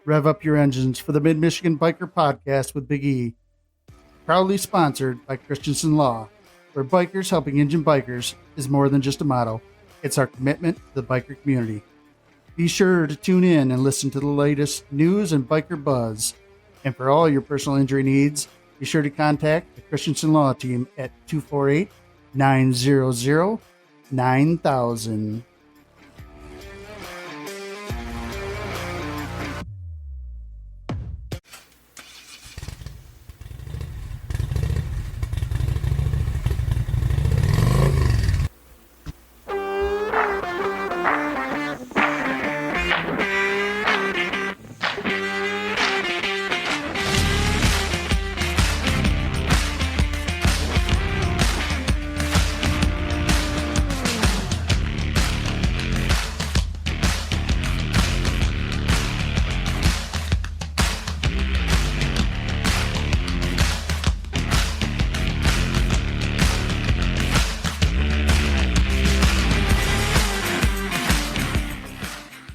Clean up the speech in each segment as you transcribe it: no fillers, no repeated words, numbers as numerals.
Rev up your engines for the Mid-Michigan Biker Podcast with Big E. Proudly sponsored by Christensen Law, where bikers helping engine bikers is more than just a motto. It's our commitment to the biker community. Be sure to tune in and listen to the latest news and biker buzz. And for all your personal injury needs, be sure to contact the Christensen Law team at 248-900-9000.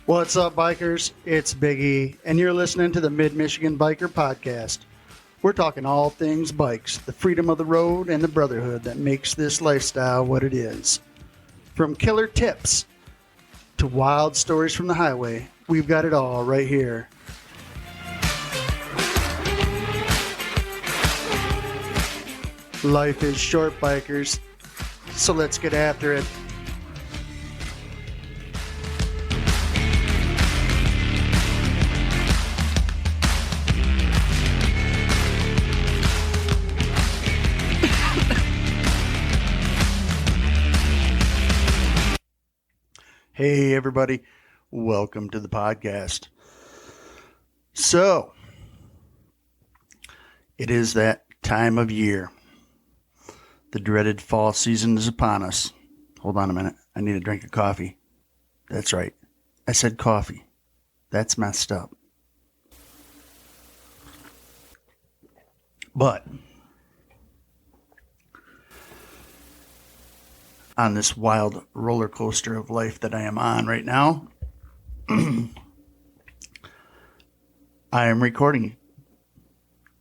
What's up, bikers? It's Big E, and you're listening to the Mid-Michigan Biker Podcast. We're talking all things bikes, the freedom of the road, and the brotherhood that makes this lifestyle what it is. From killer tips to wild stories from the highway, we've got it all right here. Life is short, bikers, so let's get after it. Hey everybody, welcome to the podcast. So, it is that time of year. The dreaded fall season is upon us. Hold on a minute, I need a drink of coffee. That's right, I said coffee. That's messed up. But on this wild roller coaster of life that I am on right now, I am recording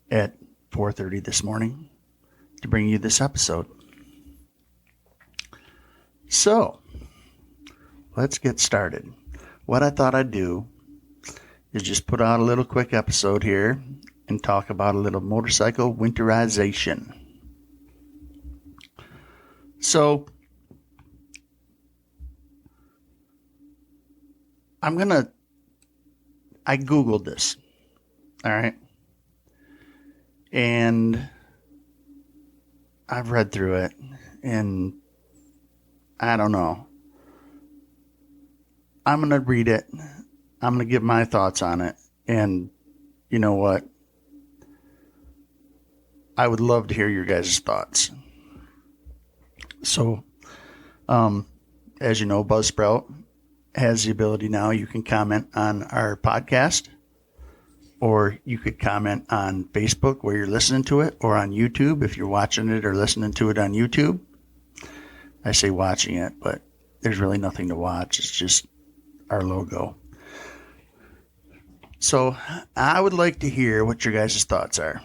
at 4:30 this morning to bring you this episode. So, let's get started. What I thought I'd do is just put out a little quick episode here and talk about a little motorcycle winterization. So, I Googled this, all right, and I've read through it, and I don't know. I'm going to read it, I'm going to give my thoughts on it, and you know what? I would love to hear your guys' thoughts. So, as you know, Buzzsprout has the ability now, you can comment on our podcast, or you could comment on Facebook where you're listening to it, or on YouTube if you're watching it or listening to it on YouTube. I say watching it, but there's really nothing to watch. It's just our logo. So I would like to hear what your guys' thoughts are.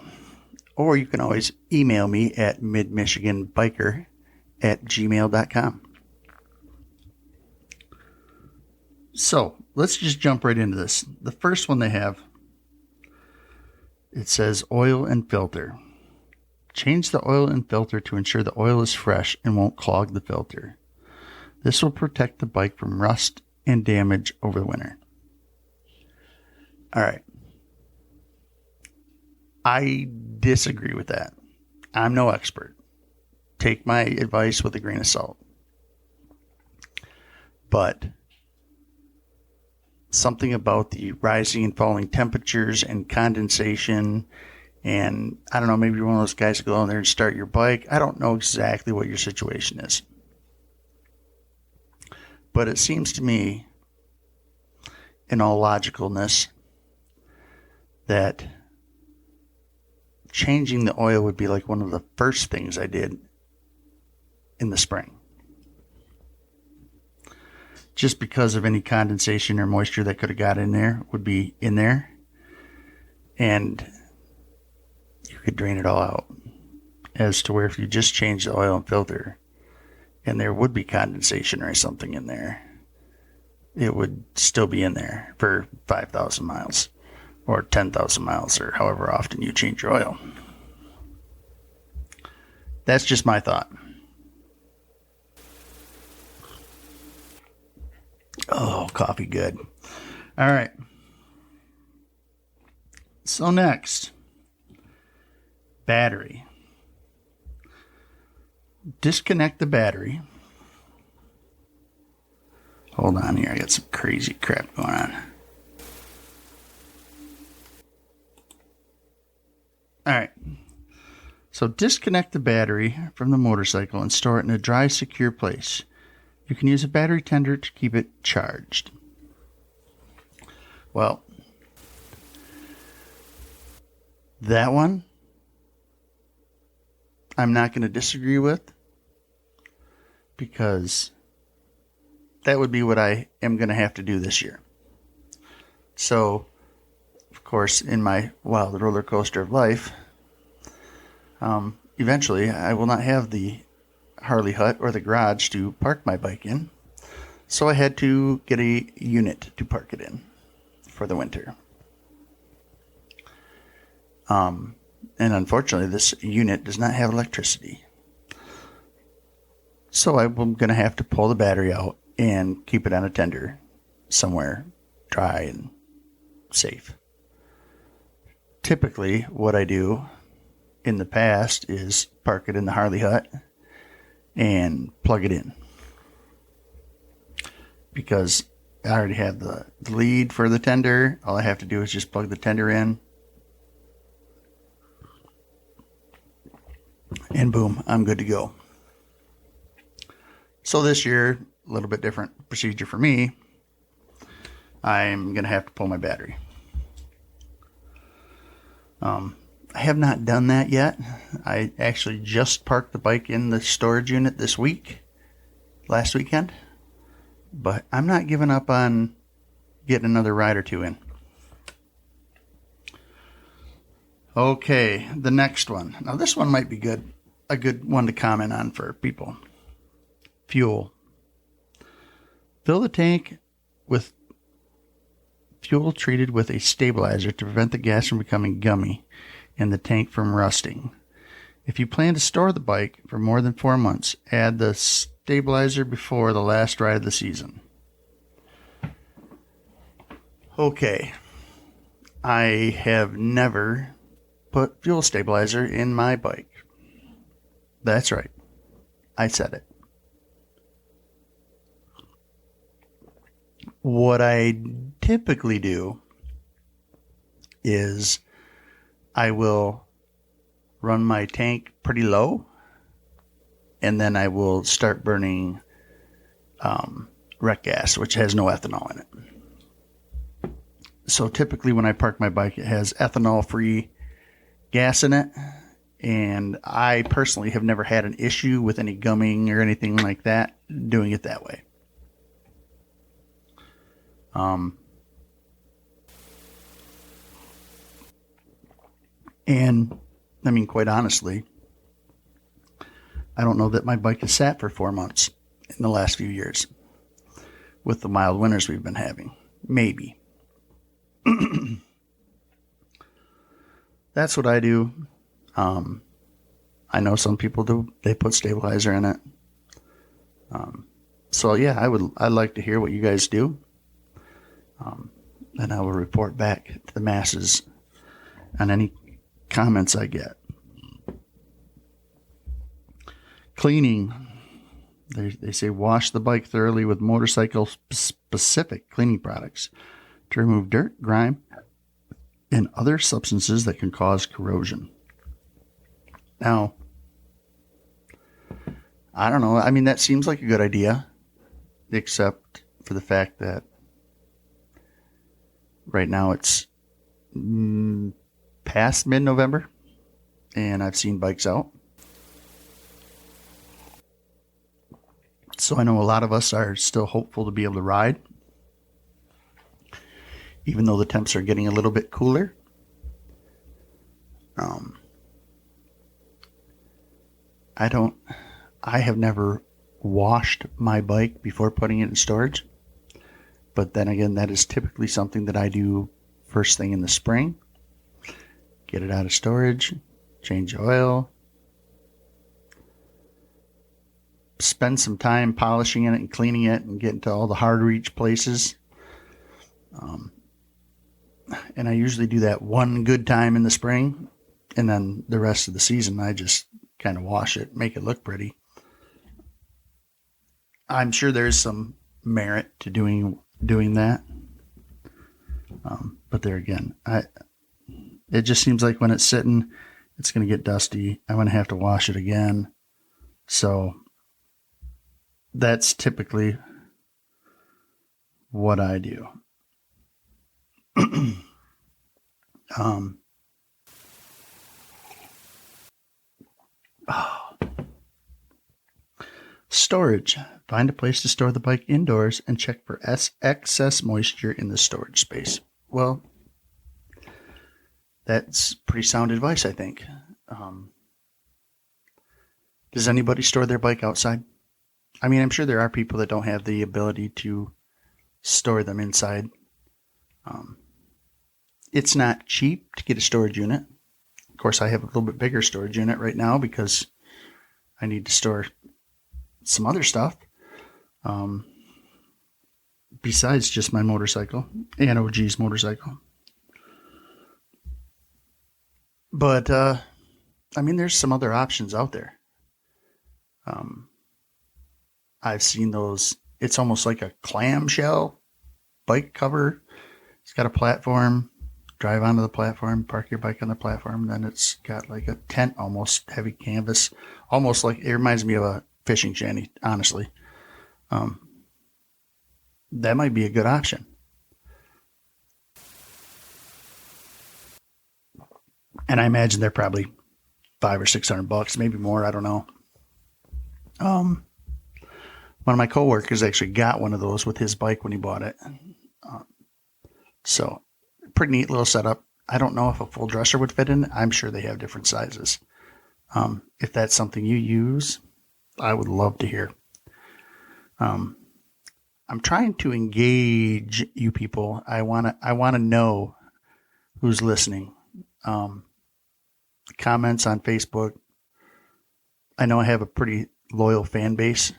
Or you can always email me at midmichiganbiker@gmail.com. So, let's just jump right into this. The first one they have, it says oil and filter. Change the oil and filter to ensure the oil is fresh and won't clog the filter. This will protect the bike from rust and damage over the winter. All right. I disagree with that. I'm no expert. Take my advice with a grain of salt. But something about the rising and falling temperatures and condensation, and I don't know, maybe you're one of those guys who go in there and start your bike. I don't know exactly what your situation is. But it seems to me, in all logicalness, that changing the oil would be like one of the first things I did in the spring. Just because of any condensation or moisture that could have got in there would be in there. and you could drain it all out. As to where if you just change the oil and filter, and there would be condensation or something in there, it would still be in there for 5,000 miles or 10,000 miles or however often you change your oil. That's just my thought. Oh, coffee good. All right. So next, battery. Disconnect the battery. Hold on here. I got some crazy crap going on. All right. So disconnect the battery from the motorcycle and store it in a dry, secure place. You can use a battery tender to keep it charged. Well, that one I'm not going to disagree with, because that would be what I am going to have to do this year. So, of course, in my wild roller coaster of life, eventually I will not have the Harley hut or the garage to park my bike in. So I had to get a unit to park it in for the winter. And unfortunately, this unit does not have electricity. So I'm going to have to pull the battery out and keep it on a tender somewhere dry and safe. Typically, what I do in the past is park it in the Harley hut and plug it in, because I already have the lead for the tender. All I have to do is just plug the tender in, and boom, I'm good to go. So this year, a little bit different procedure for me. I'm going to have to pull my battery. I have not done that yet. I actually just parked the bike in the storage unit last weekend. But I'm not giving up on getting another ride or two in. Okay, the next one. Now this one might be a good one to comment on for people. Fuel. Fill the tank with fuel treated with a stabilizer to prevent the gas from becoming gummy and the tank from rusting. If you plan to store the bike for more than 4 months, add the stabilizer before the last ride of the season. Okay, I have never put fuel stabilizer in my bike. That's right, I said it. What I typically do is I will run my tank pretty low, and then I will start burning wreck gas, which has no ethanol in it. So typically when I park my bike, it has ethanol-free gas in it, and I personally have never had an issue with any gumming or anything like that doing it that way. And I mean, quite honestly, I don't know that my bike has sat for 4 months in the last few years with the mild winters we've been having. Maybe. That's what I do. I know some people do. They put stabilizer in it. So yeah, I'd like to hear what you guys do. And I will report back to the masses on any comments I get. Cleaning. They say wash the bike thoroughly with motorcycle specific cleaning products to remove dirt, grime, and other substances that can cause corrosion. Now, I don't know. I mean, that seems like a good idea, except for the fact that right now it's past mid-November, and I've seen bikes out. So I know a lot of us are still hopeful to be able to ride, even though the temps are getting a little bit cooler. Um, I have never washed my bike before putting it in storage. But then again, that is typically something that I do first thing in the spring. Get it out of storage, change oil, spend some time polishing it and cleaning it and getting to all the hard to reach places. And I usually do that one good time in the spring, and then the rest of the season I just kind of wash it, make it look pretty. I'm sure there's some merit to doing that. But there again, it just seems like when it's sitting, it's going to get dusty. I'm going to have to wash it again. So that's typically what I do. Storage. Find a place to store the bike indoors and check for excess moisture in the storage space. Well, that's pretty sound advice, I think. Does anybody store their bike outside? I mean, I'm sure there are people that don't have the ability to store them inside. It's not cheap to get a storage unit. Of course, I have a little bit bigger storage unit right now because I need to store some other stuff. Besides just my motorcycle and OG's motorcycle. But, I mean, there's some other options out there. I've seen those. It's almost like a clamshell bike cover. It's got a platform. Drive onto the platform, park your bike on the platform. Then it's got like a tent, almost heavy canvas. Almost like, it reminds me of a fishing shanty, honestly. That might be a good option. And I imagine they're probably $500 or $600, maybe more. I don't know. One of my coworkers actually got one of those with his bike when he bought it. So pretty neat little setup. I don't know if a full dresser would fit in it. I'm sure they have different sizes. If that's something you use, I would love to hear. I'm trying to engage you people. I want to know who's listening. Comments on Facebook. I know I have a pretty loyal fan base,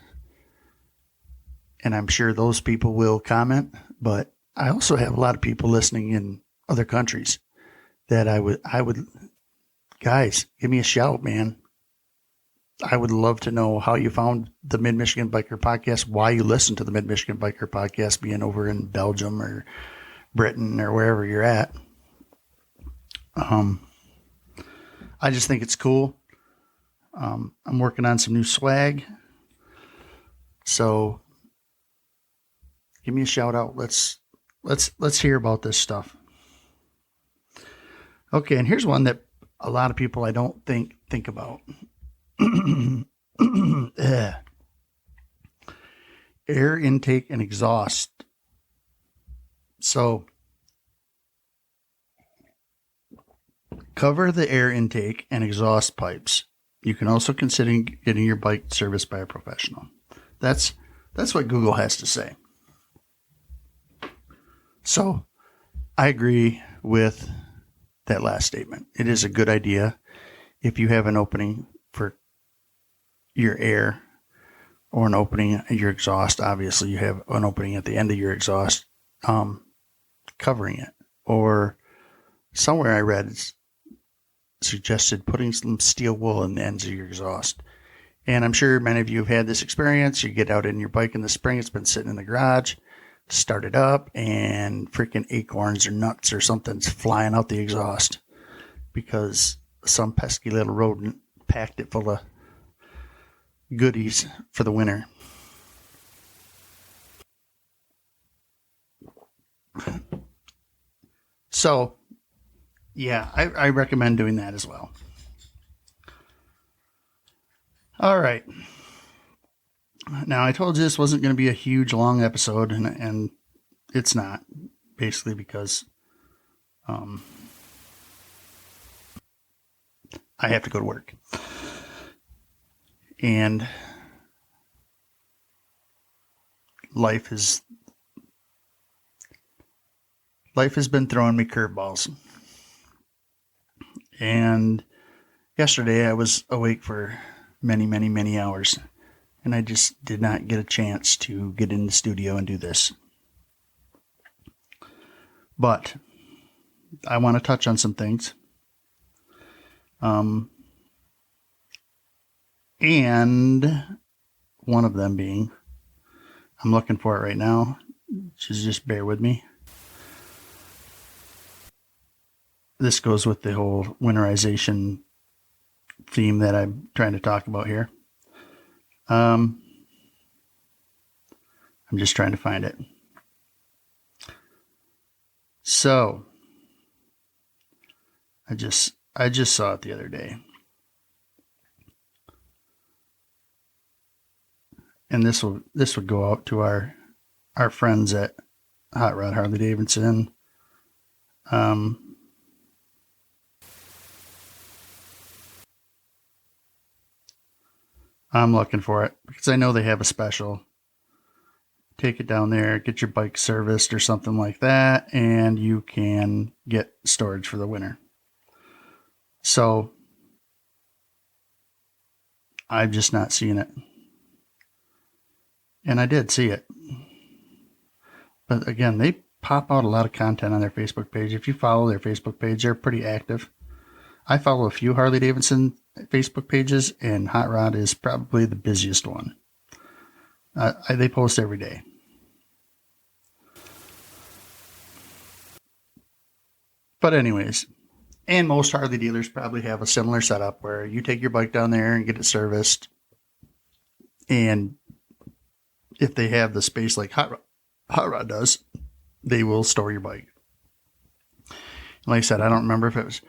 and I'm sure those people will comment, but I also have a lot of people listening in other countries that I would, guys, give me a shout, man. I would love to know how you found the Mid-Michigan Biker Podcast, why you listen to the Mid-Michigan Biker Podcast, being over in Belgium or Britain or wherever you're at. I just think it's cool. I'm working on some new swag. So give me a shout out. Let's hear about this stuff. Okay, and here's one that a lot of people I don't think about. Air intake and exhaust. So cover the air intake and exhaust pipes. You can also consider getting your bike serviced by a professional. That's what Google has to say. So I agree with that last statement. It is a good idea if you have an opening for your air or an opening at your exhaust. Obviously, you have an opening at the end of your exhaust, covering it. Or somewhere I read it's suggested putting some steel wool in the ends of your exhaust. And I'm sure many of you have had this experience. You get out in your bike in the spring, it's been sitting in the garage, start it up, and freaking acorns or nuts or something's flying out the exhaust because some pesky little rodent packed it full of goodies for the winter. So, yeah, I recommend doing that as well. All right. Now, I told you this wasn't going to be a huge, long episode, and it's not, basically because I have to go to work. And life has been throwing me curveballs. And yesterday I was awake for many, many, many hours, and I just did not get a chance to get in the studio and do this. But I want to touch on some things. And one of them being, I'm looking for it right now, so just bear with me. This goes with the whole winterization theme that I'm trying to talk about here. I'm just trying to find it. So, I just saw it the other day. And this would go out to our friends at Hot Rod Harley Davidson. I'm looking for it because I know they have a special. Take it down there, get your bike serviced or something like that, and you can get storage for the winter. So I've just not seen it. And I did see it. But again, they pop out a lot of content on their Facebook page. If you follow their Facebook page, they're pretty active. I follow a few Harley Davidson Facebook pages, and Hot Rod is probably the busiest one. They post every day. But anyways, and most Harley dealers probably have a similar setup where you take your bike down there and get it serviced. And if they have the space like Hot Rod does, they will store your bike. Like I said, I don't remember if it was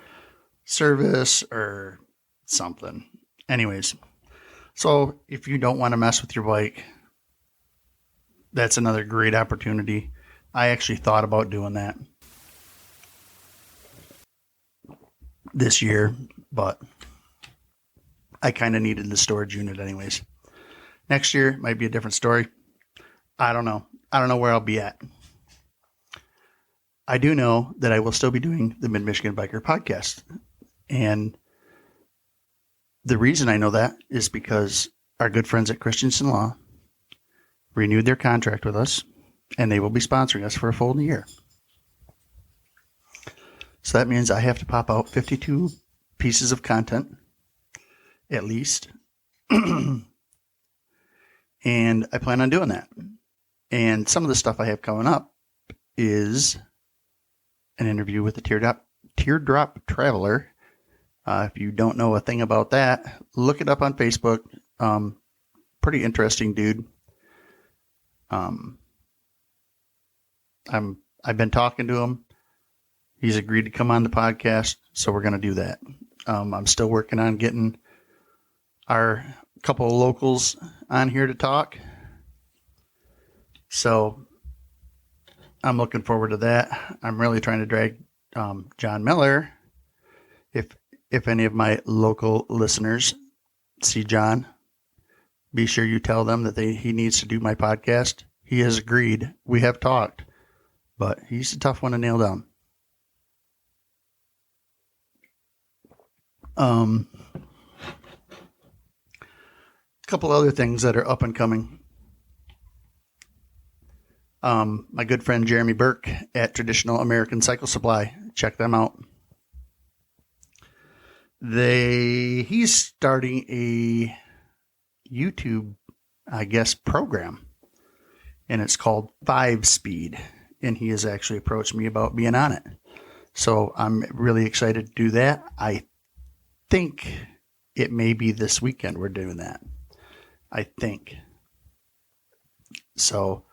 service or something. Anyways, so if you don't want to mess with your bike, that's another great opportunity. I actually thought about doing that this year, but I kind of needed the storage unit anyways. Next year might be a different story. I don't know. I don't know where I'll be at. I do know that I will still be doing the Mid-Michigan Biker podcast. And the reason I know that is because our good friends at Christensen Law renewed their contract with us, and they will be sponsoring us for a full year. So that means I have to pop out 52 pieces of content, at least. And I plan on doing that. And some of the stuff I have coming up is an interview with the Teardrop Traveler. If you don't know a thing about that, look it up on Facebook. Pretty interesting dude. I've been talking to him. He's agreed to come on the podcast, so we're going to do that. I'm still working on getting our couple of locals on here to talk. So I'm looking forward to that. I'm really trying to drag John Miller. If any of my local listeners see John, be sure you tell them that he needs to do my podcast. He has agreed. We have talked, but he's a tough one to nail down. A couple other things that are up and coming. My good friend Jeremy Burke at Traditional American Cycle Supply. Check them out. He's starting a YouTube, I guess, program, and it's called 5 Speed, and he has actually approached me about being on it. So I'm really excited to do that. I think it may be this weekend we're doing that. I think. So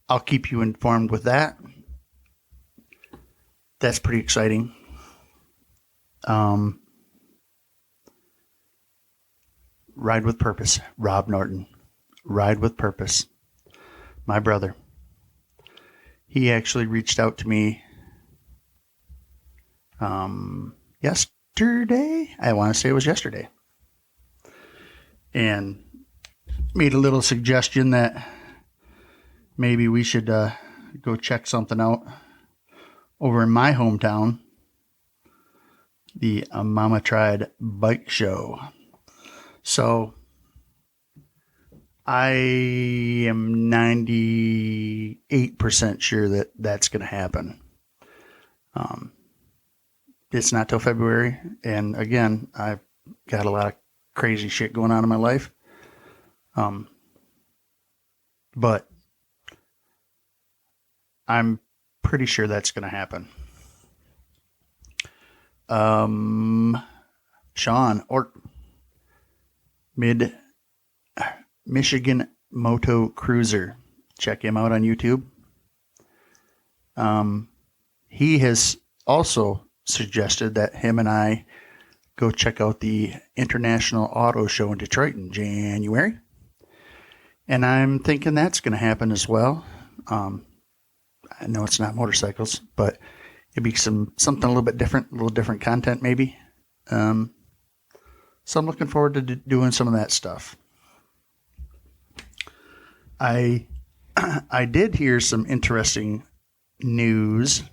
I'll keep you informed with that. That's pretty exciting. Ride with Purpose, Rob Norton. Ride with Purpose. My brother. He actually reached out to me yesterday. I want to say it was yesterday. And made a little suggestion that maybe we should go check something out over in my hometown, the Mama Tried Bike Show. So I am 98% sure that that's going to happen. It's not till February. And again, I've got a lot of crazy shit going on in my life. But I'm pretty sure that's going to happen. Sean Ort, Michigan Moto Cruiser. Check him out on YouTube. He has also suggested that him and I go check out the International Auto Show in Detroit in January. And I'm thinking that's going to happen as well. I know it's not motorcycles, but it'd be something a little bit different, a little different content maybe. So I'm looking forward to doing some of that stuff. I did hear some interesting news.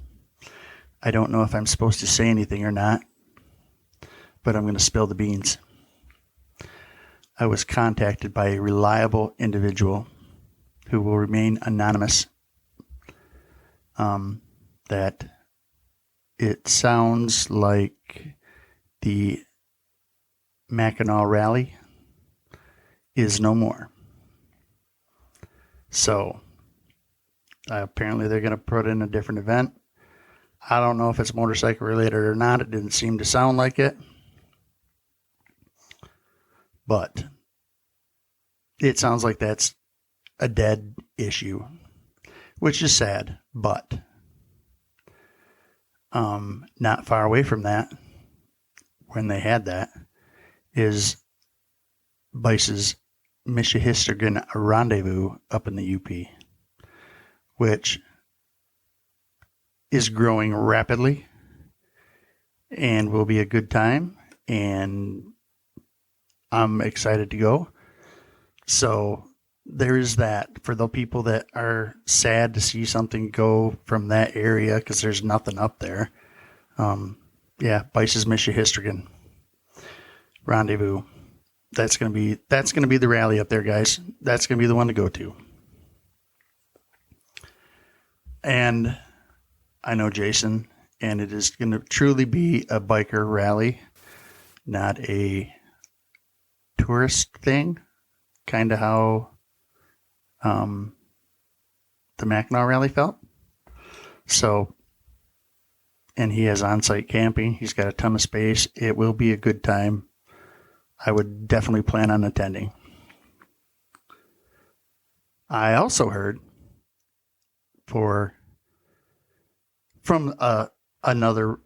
I don't know if I'm supposed to say anything or not, but I'm going to spill the beans. I was contacted by a reliable individual who will remain anonymous. That it sounds like the Mackinac Rally is no more. So apparently they're going to put in a different event. I don't know if it's motorcycle related or not. It didn't seem to sound like it. But it sounds like that's a dead issue, which is sad. But not far away from that, when they had that, is Bice's Michihistrigan Rendezvous up in the UP, which is growing rapidly and will be a good time, and I'm excited to go. So there is that for the people that are sad to see something go from that area because there's nothing up there. Bice's Michihistrigan Rendezvous. That's gonna be the rally up there, guys. That's gonna be the one to go to. And I know Jason, and it is gonna truly be a biker rally, not a tourist thing. Kind of how the Mackinac Rally felt. So, and he has on-site camping. He's got a ton of space. It will be a good time. I would definitely plan on attending. I also heard from a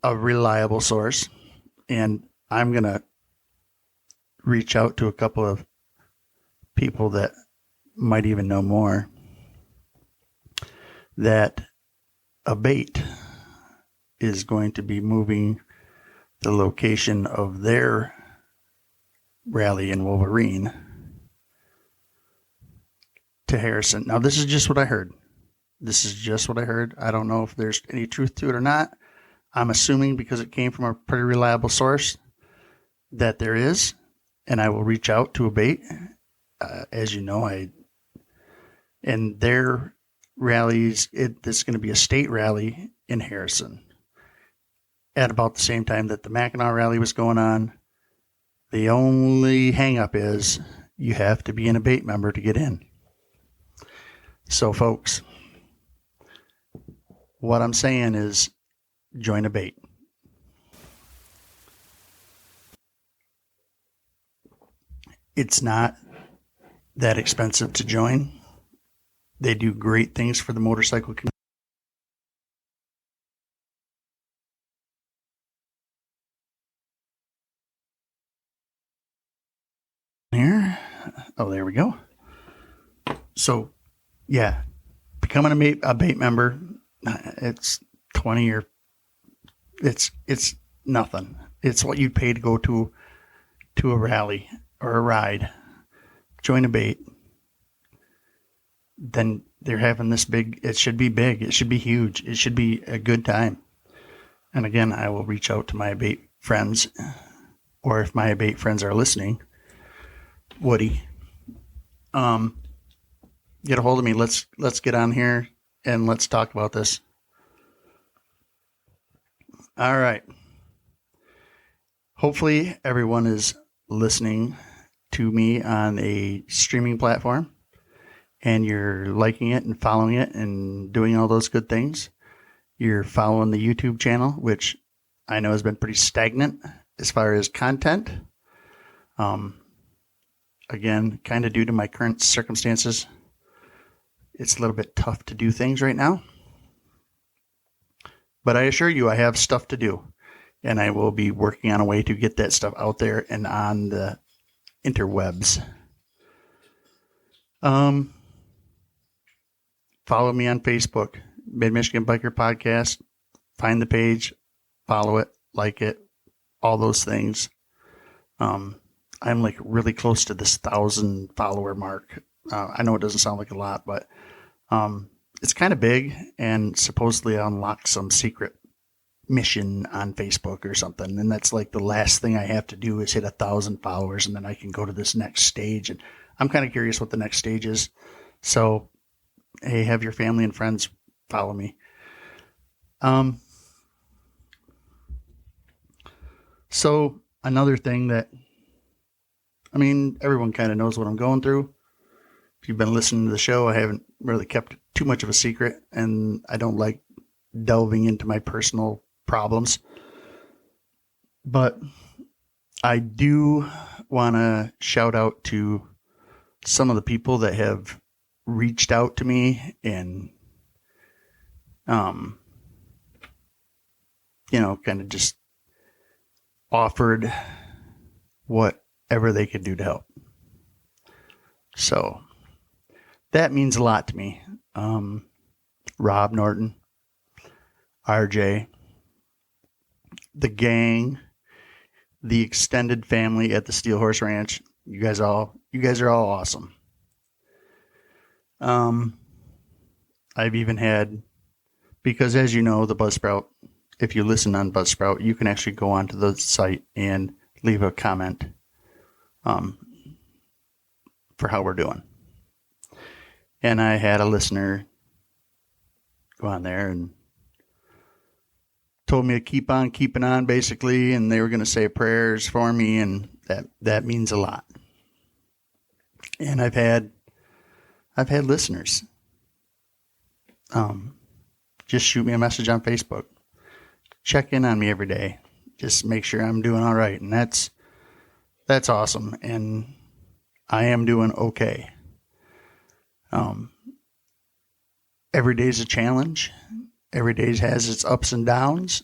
reliable source, and I'm going to reach out to a couple of people that might even know more, that Abate is going to be moving the location of their rally in Wolverine to Harrison. Now, this is just what I heard. I don't know if there's any truth to it or not. I'm assuming because it came from a pretty reliable source that there is, and I will reach out to Abate. As you know, and their rallies, it's going to be a state rally in Harrison at about the same time that the Mackinac Rally was going on. The only hang-up is you have to be an Abate member to get in. So, folks, what I'm saying is join Abate. It's not that expensive to join. They do great things for the motorcycle community. Here. Oh, there we go. So, yeah, becoming a Bait member, it's 20 or it's nothing. It's what you'd pay to go to a rally or a ride, join a bait. Then they're having this big, it should be big, it should be huge, it should be a good time. And again, I will reach out to my bait friends, or if my bait friends are listening, Woody, get a hold of me. Let's get on here and let's talk about this. All right. Hopefully everyone is listening to me on a streaming platform and you're liking it and following it and doing all those good things. You're following the YouTube channel, which I know has been pretty stagnant as far as content. Again, kind of due to my current circumstances, it's a little bit tough to do things right now. But I assure you, I have stuff to do. And I will be working on a way to get that stuff out there and on the interwebs. Follow me on Facebook, Mid-Michigan Biker Podcast. Find the page, follow it, like it, all those things. I'm like really close to this 1,000 follower mark. I know it doesn't sound like a lot, but it's kind of big, and supposedly I unlocked some secret mission on Facebook or something. And that's like the last thing I have to do is hit 1,000 followers, and then I can go to this next stage. And I'm kind of curious what the next stage is. So, hey, have your family and friends follow me. So another thing that, I mean, everyone kind of knows what I'm going through. If you've been listening to the show, I haven't really kept too much of a secret, and I don't like delving into my personal problems. But I do want to shout out to some of the people that have reached out to me and, kind of just offered whatever they could do to help. So that means a lot to me. Rob Norton, RJ, the gang, the extended family at the Steel Horse Ranch. You guys are all awesome. I've even had, because as you know, the Buzzsprout, if you listen on Buzzsprout, you can actually go onto the site and leave a comment for how we're doing. And I had a listener go on there and told me to keep on keeping on, basically, and they were going to say prayers for me, and that means a lot. And I've had listeners just shoot me a message on Facebook, check in on me every day, just make sure I'm doing all right, and that's awesome, and I am doing okay. Every day's a challenge. Every day has its ups and downs.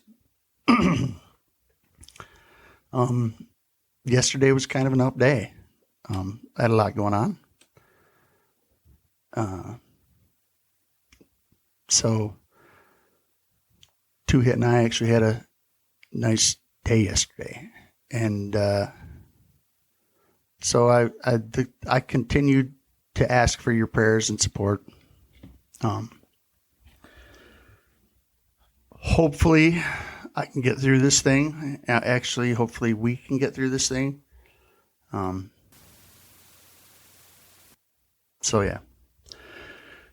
Yesterday was kind of an up day. I had a lot going on. So Two Hit and I actually had a nice day yesterday. And so I continued to ask for your prayers and support. Hopefully I can get through this thing. Actually, hopefully we can get through this thing. So yeah.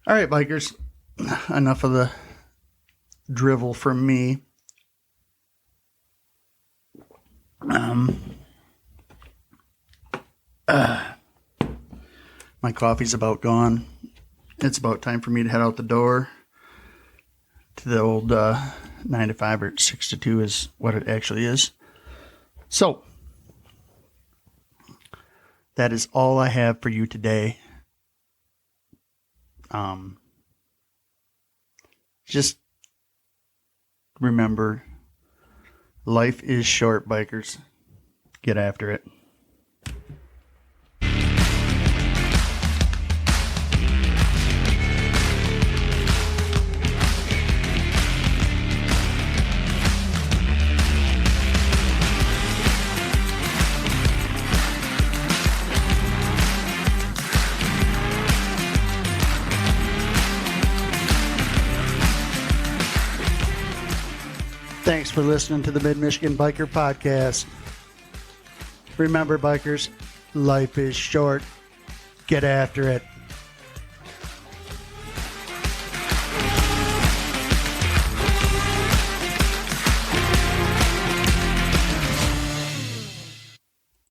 All right, bikers. Enough of the drivel from me. My coffee's about gone. It's about time for me to head out the door to the old 9 to 5 or 6 to 2 is what it actually is. So that is all I have for you today. Just remember, life is short, bikers. Get after it. Thanks for listening to the Mid-Michigan Biker Podcast. Remember, bikers, life is short. Get after it.